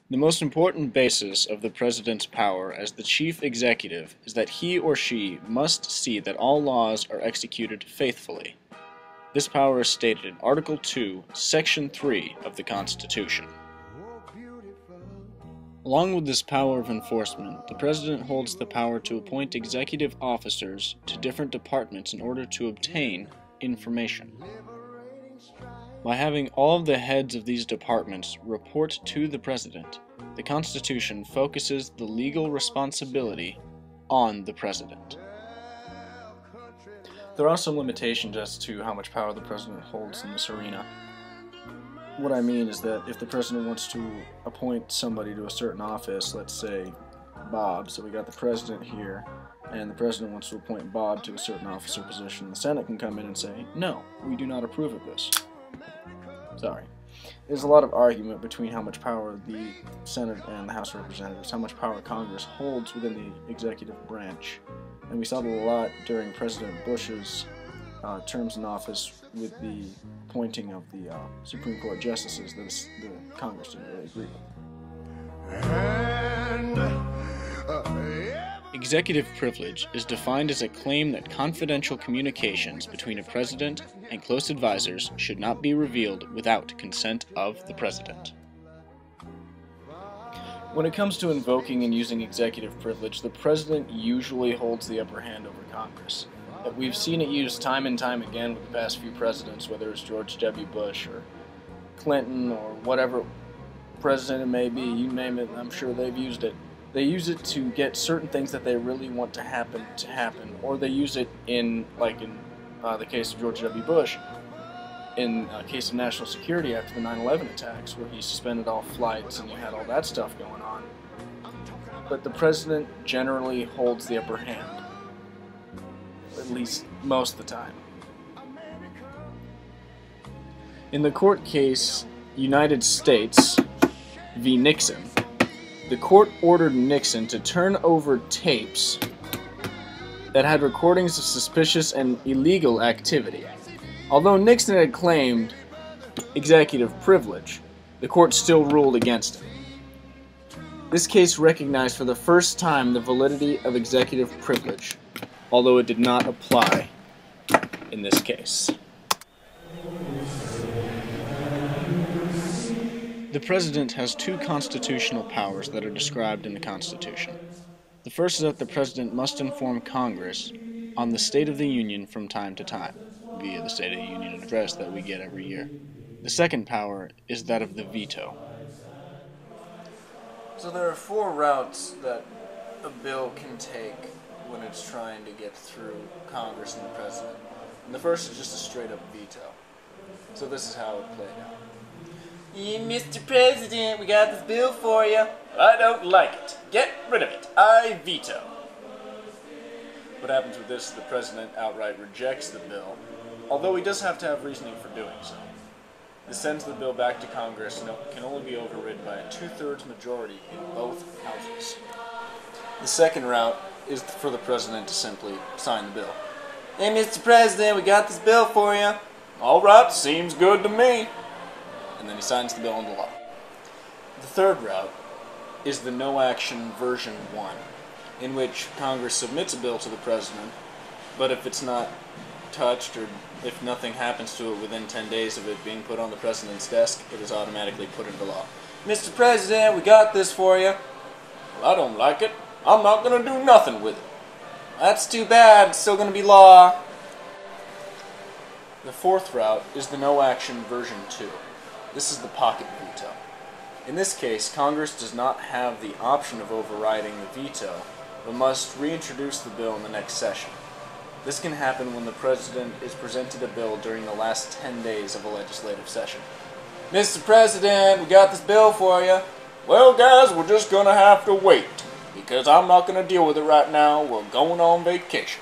The most important basis of the President's power as the chief executive is that he or she must see that all laws are executed faithfully. This power is stated in Article 2, Section 3 of the Constitution. Along with this power of enforcement, the President holds the power to appoint executive officers to different departments in order to obtain information. By having all of the heads of these departments report to the President, the Constitution focuses the legal responsibility on the President. There are some limitations as to how much power the President holds in this arena. What I mean is that if the President wants to appoint somebody to a certain office, let's say Bob, so we got the President here, and the President wants to appoint Bob to a certain office or position, the Senate can come in and say, no, we do not approve of this. Sorry. There's a lot of argument between how much power the Senate and the House of Representatives, how much power Congress holds within the executive branch. And we saw that a lot during President Bush's terms in office with the appointing of the Supreme Court justices that the Congress didn't really agree with. Executive privilege is defined as a claim that confidential communications between a president and close advisors should not be revealed without consent of the president. When it comes to invoking and using executive privilege, the president usually holds the upper hand over Congress. We've seen it used time and time again with the past few presidents, whether it's George W. Bush or Clinton or whatever president it may be, you name it, I'm sure they've used it. They use it to get certain things that they really want to happen, or they use it in, like in the case of George W. Bush, in a case of national security after the 9/11 attacks, where he suspended all flights and you had all that stuff going on. But the president generally holds the upper hand, at least most of the time. In the court case United States v. Nixon, the court ordered Nixon to turn over tapes that had recordings of suspicious and illegal activity. Although Nixon had claimed executive privilege, the court still ruled against him. This case recognized for the first time the validity of executive privilege, although it did not apply in this case. The President has two constitutional powers that are described in the Constitution. The first is that the President must inform Congress on the State of the Union from time to time, via the State of the Union address that we get every year. The second power is that of the veto. So there are four routes that a bill can take when it's trying to get through Congress and the President. And the first is just a straight-up veto. So this is how it played out. Mr. President, we got this bill for you. I don't like it. Get rid of it. I veto. What happens with this is the President outright rejects the bill, although he does have to have reasoning for doing so. This sends the bill back to Congress and it can only be overridden by a 2/3 majority in both houses. The second route is for the President to simply sign the bill. Hey, Mr. President, we got this bill for you. All right, seems good to me. And then he signs the bill into law. The third route is the no-action version 1, in which Congress submits a bill to the President, but if it's not touched or if nothing happens to it within 10 days of it being put on the President's desk, it is automatically put into law. Mr. President, we got this for you. Well, I don't like it. I'm not going to do nothing with it. That's too bad. It's still going to be law. The fourth route is the no-action version 2. This is the pocket veto. In this case, Congress does not have the option of overriding the veto, but must reintroduce the bill in the next session. This can happen when the President is presented a bill during the last 10 days of a legislative session. Mr. President, we got this bill for you. Well, guys, we're just going to have to wait, because I'm not going to deal with it right now. We're going on vacation.